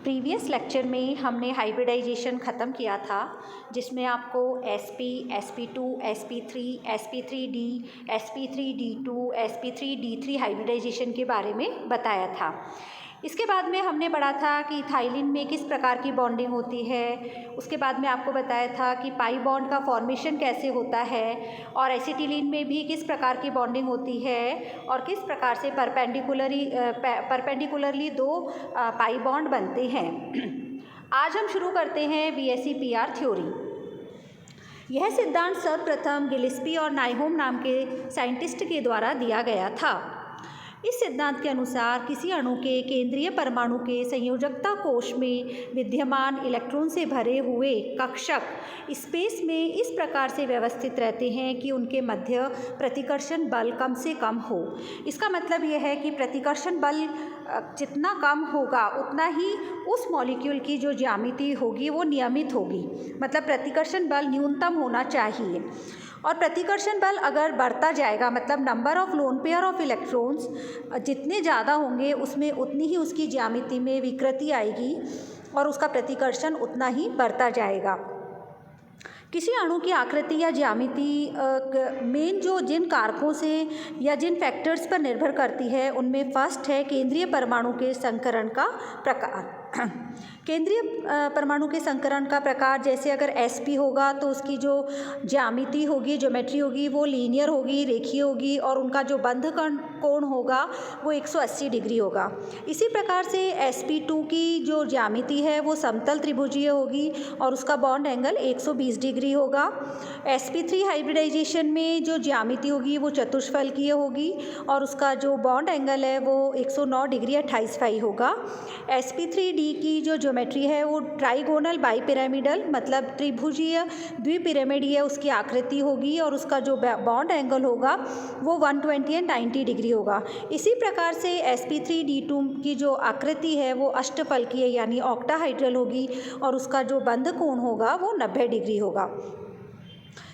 Previous lecture में हमने hybridisation ख़त्म किया था, जिसमें आपको sp, sp2, sp3, sp3d, sp3d2, sp3d3 hybridisation के बारे में बताया था। इसके बाद में हमने पढ़ा था कि इथाइलिन में किस प्रकार की बॉन्डिंग होती है। उसके बाद में आपको बताया था कि पाई बॉन्ड का फॉर्मेशन कैसे होता है, और एसिटिलीन में भी किस प्रकार की बॉन्डिंग होती है और किस प्रकार से परपेंडिकुलरली दो पाई बॉन्ड बनते हैं। आज हम शुरू करते हैं VSEPR थ्योरी। यह सिद्धांत सर्वप्रथम गिलिस्पी और नाइहोम नाम के साइंटिस्ट के द्वारा दिया गया था। इस सिद्धांत के अनुसार किसी अणु के केंद्रीय परमाणु के संयोजकता कोश में विद्यमान इलेक्ट्रॉन से भरे हुए कक्षक स्पेस में इस प्रकार से व्यवस्थित रहते हैं कि उनके मध्य प्रतिकर्षण बल कम से कम हो। इसका मतलब यह है कि प्रतिकर्षण बल जितना कम होगा उतना ही उस मॉलिक्यूल की जो ज्यामिति होगी वो नियमित होगी, मतलब प्रतिकर्षण बल न्यूनतम होना चाहिए। और प्रतिकर्षण बल अगर बढ़ता जाएगा, मतलब number of lone pair of electrons जितने ज़्यादा होंगे उसमें उतनी ही उसकी ज्यामिति में विकृति आएगी और उसका प्रतिकर्षण उतना ही बढ़ता जाएगा। किसी अणु की आकृति या ज्यामिति मेन जो जिन कारकों से या जिन फैक्टर्स पर निर्भर करती है उनमें फर्स्ट है केंद्रीय परमाणु के संकरण का प्रकार। केंद्रीय परमाणु के संकरण का प्रकार, जैसे अगर sp होगा तो उसकी जो ज्यामिति होगी, ज्योमेट्री होगी, वो लीनियर होगी, रेखीय होगी, और उनका जो बंध कोण होगा वो 180 डिग्री होगा। इसी प्रकार से sp2 की जो ज्यामिति है वो समतल त्रिभुजीय होगी और उसका बॉन्ड एंगल 120 डिग्री होगा। sp3 हाइब्रिडाइजेशन में जो ज्यामिति होगी वो चतुष्फलकीय होगी और उसका जो बॉन्ड एंगल है वो 109 डिग्री 28 फाई होगा। sp3d की जो ज्योमेट्री है वो ट्राइगोनल बाईपिरामिडल, मतलब त्रिभुजीय द्विपिरामिडीय उसकी आकृति होगी और उसका जो बॉन्ड एंगल होगा वो 120 एंड 90 डिग्री होगा। इसी प्रकार से sp3d2 की जो आकृति है वो अष्टफलकीय यानी ऑक्टाहाइड्रल होगी और उसका जो बंध कोण होगा वो 90 डिग्री होगा।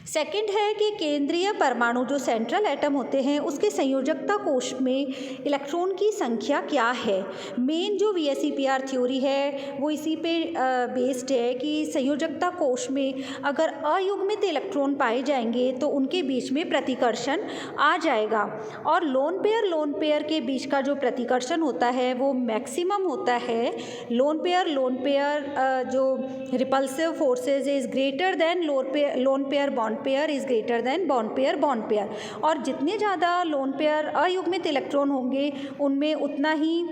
सेकंड है कि केंद्रीय परमाणु जो सेंट्रल एटम होते हैं उसके संयोजकता कोश में इलेक्ट्रॉन की संख्या क्या है। मेन जो VSEPR थ्योरी है वो इसी पे बेस्ड है कि संयोजकता कोश में अगर अयुग्मित इलेक्ट्रॉन पाए जाएंगे तो उनके बीच में प्रतिकर्षण आ जाएगा, और लोन पेयर के बीच का जो प्रतिकर्षण होता है वो मैक्सिमम होता है। लोन पेयर जो repulsive forces is greater than lone pair bond pair is greater then bond pair, और जितने ज़्यादा लोन पेयर अयुग्मित इलेक्ट्रॉन होंगे उनमें उतना ही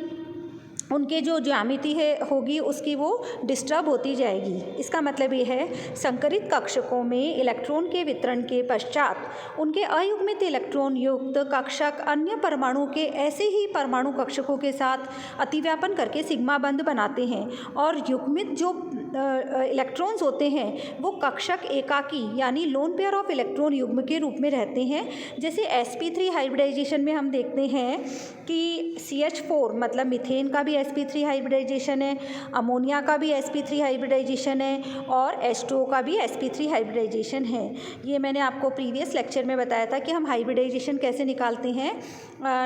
उनके जो ज्यामिति होगी उसकी वो डिस्टर्ब होती जाएगी। इसका मतलब ये है संकरित कक्षकों में इलेक्ट्रॉन के वितरण के पश्चात उनके अयुग्मित इलेक्ट्रॉन युक्त कक्षक अन्य परमाणु के ऐसे ही परमाणु कक्षकों के साथ अतिव्यापन करके सिग्मा बंध बनाते हैं, और युग्मित जो इलेक्ट्रॉन्स होते हैं वो कक्षक एकाकी यानी लोन पेयर ऑफ इलेक्ट्रॉन युग्म के रूप में रहते हैं। जैसे sp3 हाइब्रिडाइजेशन में हम देखते हैं कि CH4 मतलब मीथेन का भी sp3 हाइब्रिडाइजेशन है, अमोनिया का भी sp3 हाइब्रिडाइजेशन है, और H2O का भी sp3 हाइब्रिडाइजेशन है। ये मैंने आपको प्रीवियस लेक्चर में बताया था कि हम हाइब्रिडाइजेशन कैसे निकालते हैं।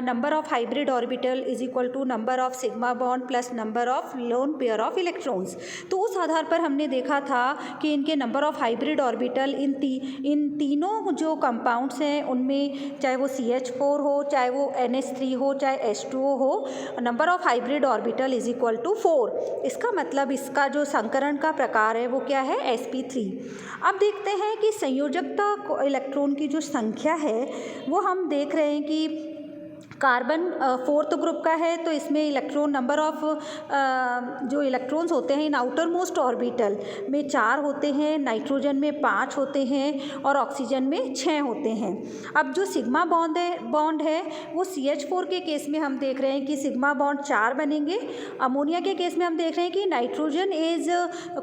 Number of hybrid orbital is equal to number of sigma bond plus number of lone pair of electrons. तो उस आधार पर हमने देखा था कि इनके नंबर ऑफ हाइब्रिड ऑर्बिटल इन तीनों जो कंपाउंड्स हैं उनमें, चाहे वो CH4 हो, चाहे वो NH3 हो, चाहे H2O हो, number of hybrid orbital is equal to 4। इसका मतलब इसका जो संकरण का प्रकार है वो क्या है, sp3। अब देखते हैं कि संयोजकता इलेक्ट्रॉन की जो संख्या है वो हम देख रहे हैं कि कार्बन फोर्थ ग्रुप का है, तो इसमें इलेक्ट्रॉन नंबर ऑफ जो इलेक्ट्रॉन्स होते हैं इन आउटर मोस्ट ऑर्बिटल में 4 होते हैं, नाइट्रोजन में 5 होते हैं और ऑक्सीजन में 6 होते हैं। अब जो सिग्मा बॉन्ड है वो CH4 के केस में हम देख रहे हैं कि सिग्मा बॉन्ड 4 बनेंगे। अमोनिया के केस में हम देख रहे हैं कि nitrogen is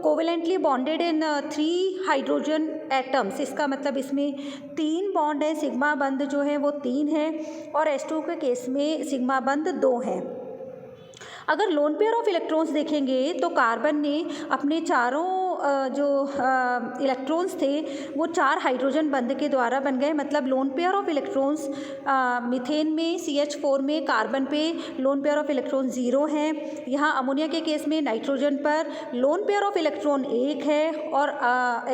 covalently bonded in 3 hydrogen atoms. इसका मतलब इसमें 3 बॉन्ड है, सिग्मा बंध जो है वो 3 है, और H2O के केस में सिग्मा बंध 2 है। अगर लोन पेयर ऑफ इलेक्ट्रॉन्स देखेंगे तो कार्बन ने अपने चारों जो इलेक्ट्रॉन्स थे वो 4 हाइड्रोजन बंध के द्वारा बन गए, मतलब loan pair of electrons methane में CH4 में कार्बन पे लोन पेयर ऑफ इलेक्ट्रॉन 0 है। यहाँ अमोनिया के केस में नाइट्रोजन पर लोन पेयर ऑफ इलेक्ट्रॉन 1 है और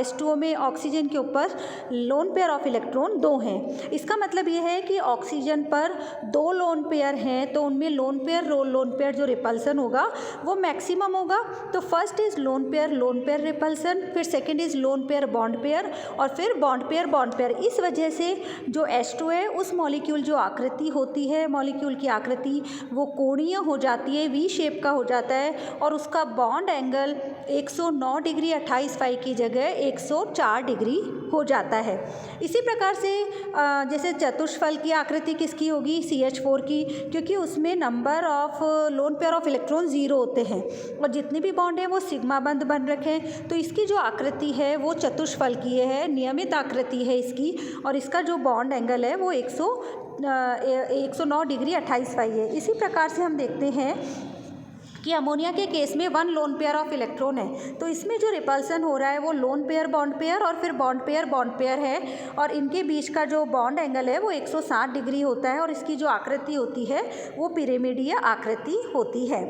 H2O में ऑक्सीजन के ऊपर लोन पेयर ऑफ इलेक्ट्रॉन 2 हैं। इसका मतलब ये है कि ऑक्सीजन पर 2 लोन पेयर हैं तो उनमें लोन पेयर जो रिपल्सन होगा वो मैक्सिमम होगा। तो first is lone pair repulsion, फिर second is lone pair bond pair और फिर बॉन्ड पेयर। इस वजह से जो H2 है उस मॉलिक्यूल जो आकृति होती है, मॉलिक्यूल की आकृति वो कोणीय हो जाती है, वी शेप का हो जाता है और उसका बॉन्ड एंगल 109 डिग्री 28 फाई की जगह 104 डिग्री हो जाता है। इसी प्रकार से जैसे चतुष्फल की आकृति किसकी होगी, CH4 की, क्योंकि उसमें number of lone pair of electron 0 होते हैं और जितने भी बॉन्ड हैं वो सिग्मा बंध बन रखे हैं। तो इसकी जो आकृति है वो चतुष्फल की है, नियमित आकृति है इसकी और इसका जो बॉन्ड एंगल है वो 109 डिग्री 28 फाई है। इसी प्रकार से हम देखते हैं कि अमोनिया के केस में 1 लोन पेयर ऑफ इलेक्ट्रॉन है, तो इसमें जो रिपल्सन हो रहा है वो लोन पेयर बॉन्ड पेयर और फिर बॉन्ड पेयर है और इनके बीच का जो बॉन्ड एंगल है वो 160 डिग्री होता है और इसकी जो आकृति होती है वो पिरामिडीय आकृति होती है।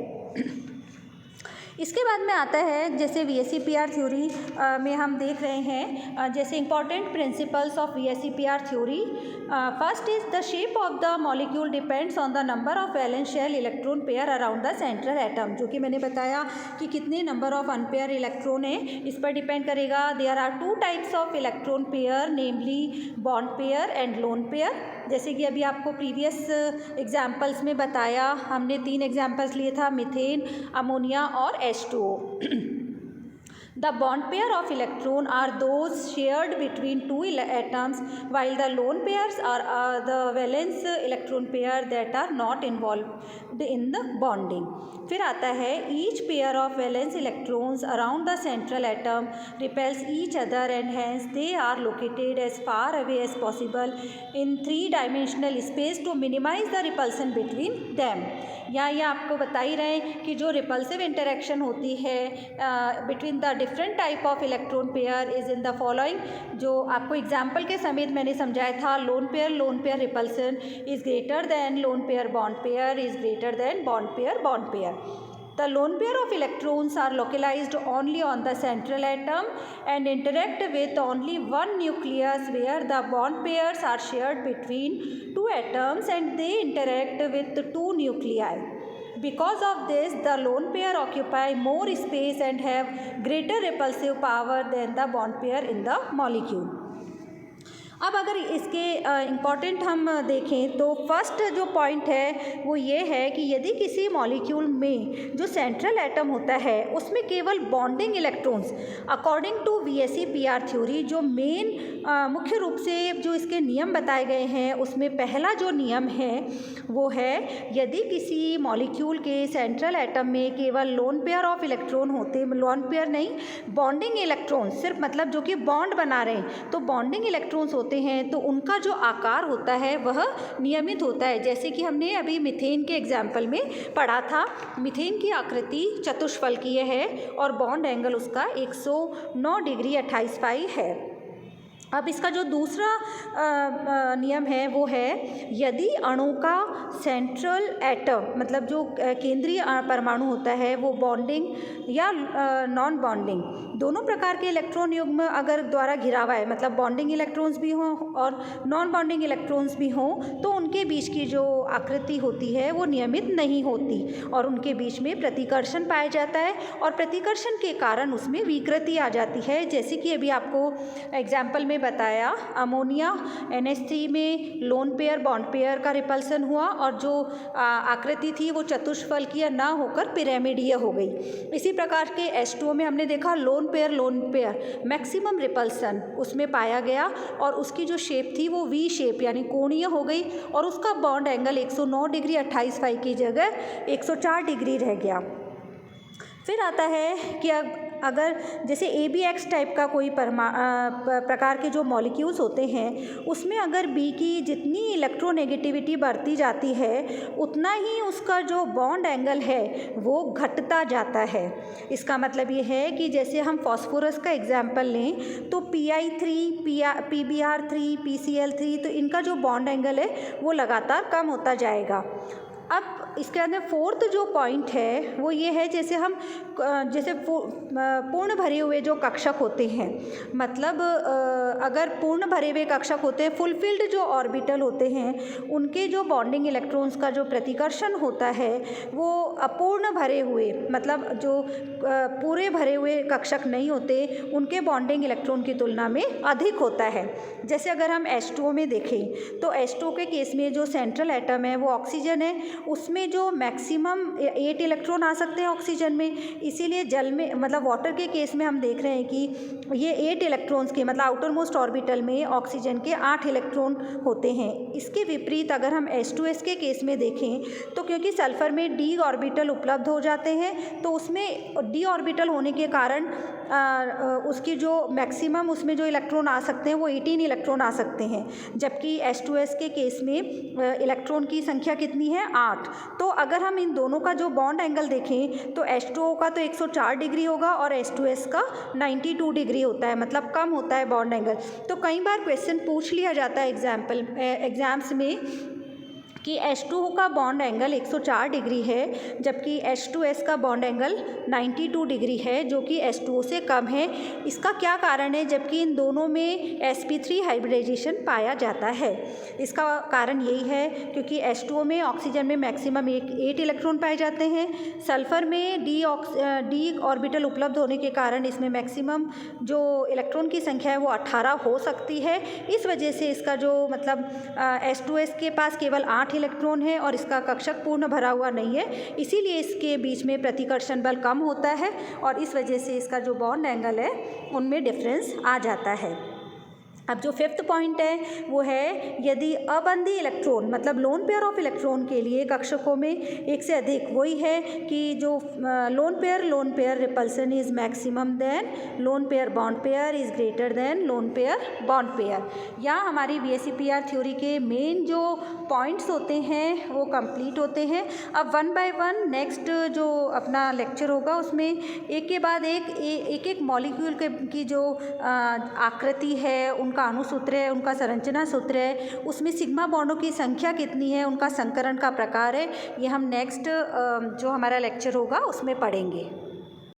इसके बाद में आता है जैसे VSEPR थ्योरी में हम देख रहे हैं जैसे important principles of VSEPR theory. First is the shape of the molecule depends on the number of valence shell electron pair around the central atom, जो कि मैंने बताया कि कितने नंबर ऑफ अनपेयर इलेक्ट्रॉन है इस पर डिपेंड करेगा। There are 2 types of electron pair, namely bond pair and lone pair. जैसे कि अभी आपको प्रीवियस एग्जाम्पल्स में बताया, हमने 3 एग्जाम्पल्स लिए था, मीथेन, अमोनिया और H2O। The bond pair of electron are those shared between 2 atoms, while the lone pairs are the valence electron pair that are not involved in the bonding. फिर आता है each pair of valence electrons around the central atom repels each other and hence they are located as far away as possible in 3-dimensional space to minimize the repulsion between them. यहाँ ये आपको बता ही रहे हैं कि जो repulsive interaction होती है between the different type of electron pair is in the following, जो आपको एग्जाम्पल के समेत मैंने समझाया था। Loan pair repulsion is greater than lone pair bond pair is greater then bond pair. The lone pair of electrons are localized only on the central atom and interact with only one nucleus, where the bond pairs are shared between 2 atoms and they interact with 2 nuclei. Because of this, the lone pair occupy more space and have greater repulsive power than the bond pair in the molecule. अब अगर इसके important हम देखें तो first जो point है वो ये है कि यदि किसी मॉलिक्यूल में जो सेंट्रल एटम होता है उसमें केवल bonding electrons, according to VSEPR theory, जो मेन मुख्य रूप से जो इसके नियम बताए गए हैं उसमें पहला जो नियम है वो है यदि किसी मॉलिक्यूल के सेंट्रल एटम में केवल लोन पेयर ऑफ इलेक्ट्रॉन होते, लोन पेयर नहीं, बॉन्डिंग इलेक्ट्रॉन, सिर्फ मतलब जो कि बॉन्ड बना रहे हैं, तो बॉन्डिंग इलेक्ट्रॉन्स होते हैं तो उनका जो आकार होता है वह नियमित होता है। जैसे कि हमने अभी मीथेन के एग्जाम्पल में पढ़ा था, मीथेन की आकृति चतुष्फलकीय है और बॉन्ड एंगल उसका 109 डिग्री 28 फाई है। अब इसका जो दूसरा नियम है वो है यदि अणु का सेंट्रल एटम, मतलब जो केंद्रीय परमाणु होता है, वो बॉन्डिंग या नॉन बॉन्डिंग दोनों प्रकार के इलेक्ट्रॉन युग्म अगर द्वारा घिरा हुआ है, मतलब बॉन्डिंग इलेक्ट्रॉन्स भी हों और नॉन बॉन्डिंग इलेक्ट्रॉन्स भी हों, तो उनके बीच की जो आकृति होती है वो नियमित नहीं होती और उनके बीच में प्रतिकर्षण पाया जाता है और प्रतिकर्षण के कारण उसमें विकृति आ जाती है। जैसे कि अभी आपको एग्जाम्पल में बताया, अमोनिया NH3 में लोन पेयर बॉन्ड पेयर का रिपल्सन हुआ और जो आकृति थी वो चतुष्फलकीय ना होकर पिरामिडीय हो गई। इसी प्रकार के H2O में हमने देखा लोन पेयर मैक्सिमम रिपल्सन उसमें पाया गया और उसकी जो शेप थी वो वी शेप यानी कोणीय हो गई और उसका बॉन्ड एंगल 109 डिग्री 28 फाई की जगह 104 डिग्री रह गया। फिर आता है कि अगर जैसे ABX टाइप का कोई प्रकार के जो मॉलिक्यूल्स होते हैं, उसमें अगर B की जितनी इलेक्ट्रोनेगेटिविटी बढ़ती जाती है उतना ही उसका जो बॉन्ड एंगल है वो घटता जाता है। इसका मतलब ये है कि जैसे हम फॉस्फोरस का एग्जाम्पल लें तो Pi3, PBr3, PCl3, तो इनका जो बॉन्ड एंगल है वो लगातार कम होता जाएगा। अब इसके अंदर फोर्थ जो पॉइंट है वो ये है, जैसे हम जैसे पूर्ण भरे हुए जो कक्षक होते हैं, मतलब अगर पूर्ण भरे हुए कक्षक होते हैं, फुलफिल्ड जो ऑर्बिटल होते हैं, उनके जो बॉन्डिंग इलेक्ट्रॉन्स का जो प्रतिकर्षण होता है वो अपूर्ण भरे हुए, मतलब जो पूरे भरे हुए कक्षक नहीं होते, उनके बॉन्डिंग इलेक्ट्रॉन की तुलना में अधिक होता है। जैसे अगर हम H2O में देखें तो H2O के केस में जो सेंट्रल एटम है वो ऑक्सीजन है, उसमें जो मैक्सिमम 8 इलेक्ट्रॉन आ सकते हैं ऑक्सीजन में। इसीलिए जल में, मतलब वाटर के केस में हम देख रहे हैं कि ये 8 इलेक्ट्रॉन्स के, मतलब आउटर मोस्ट ऑर्बिटल में ऑक्सीजन के 8 इलेक्ट्रॉन होते हैं। इसके विपरीत अगर हम H2S के केस में देखें तो क्योंकि सल्फर में d ऑर्बिटल उपलब्ध हो जाते हैं तो उसमें d ऑर्बिटल होने के कारण उसकी जो मैक्सिमम उसमें जो इलेक्ट्रॉन आ सकते हैं वो 18 इलेक्ट्रॉन आ सकते हैं, जबकि H2S के केस में इलेक्ट्रॉन की संख्या कितनी है, 8। तो अगर हम इन दोनों का जो बॉन्ड एंगल देखें तो H2O का तो 104 डिग्री होगा और H2S का 92 डिग्री होता है, मतलब कम होता है बॉन्ड एंगल। तो कई बार क्वेश्चन पूछ लिया जाता है एग्जाम्स में कि H2O का बॉन्ड एंगल 104 डिग्री है जबकि H2S का बॉन्ड एंगल 92 डिग्री है, जो कि H2O से कम है। इसका क्या कारण है जबकि इन दोनों में sp3 हाइब्रिडाइजेशन पाया जाता है? इसका कारण यही है क्योंकि H2O में ऑक्सीजन में मैक्सिमम 8 इलेक्ट्रॉन पाए जाते हैं, सल्फर में d ऑर्बिटल उपलब्ध होने के कारण इसमें मैक्सिमम जो इलेक्ट्रॉन की संख्या है वो 18 हो सकती है। इस वजह से इसका जो मतलब H2S के पास केवल 8 इलेक्ट्रॉन है और इसका कक्षक पूर्ण भरा हुआ नहीं है, इसीलिए इसके बीच में प्रतिकर्षण बल कम होता है और इस वजह से इसका जो बॉन्ड एंगल है उनमें डिफरेंस आ जाता है। अब जो फिफ्थ पॉइंट है वो है यदि अबंधी इलेक्ट्रॉन, मतलब लोन पेयर ऑफ इलेक्ट्रॉन के लिए कक्षकों में एक से अधिक, वही है कि जो lone pair repulsion is maximum than lone pair bond pair is greater than lone pair bond pair. या हमारी VSEPR थ्योरी के मेन जो पॉइंट्स होते हैं वो कंप्लीट होते हैं। अब वन बाय वन नेक्स्ट जो अपना लेक्चर होगा उसमें एक के बाद एक मॉलिक्यूल की जो आकृति है, उनका अणुसूत्र है, उनका संरचना सूत्र है, उसमें सिग्मा बॉन्डों की संख्या कितनी है, उनका संकरण का प्रकार है, ये हम नेक्स्ट जो हमारा लेक्चर होगा उसमें पढ़ेंगे।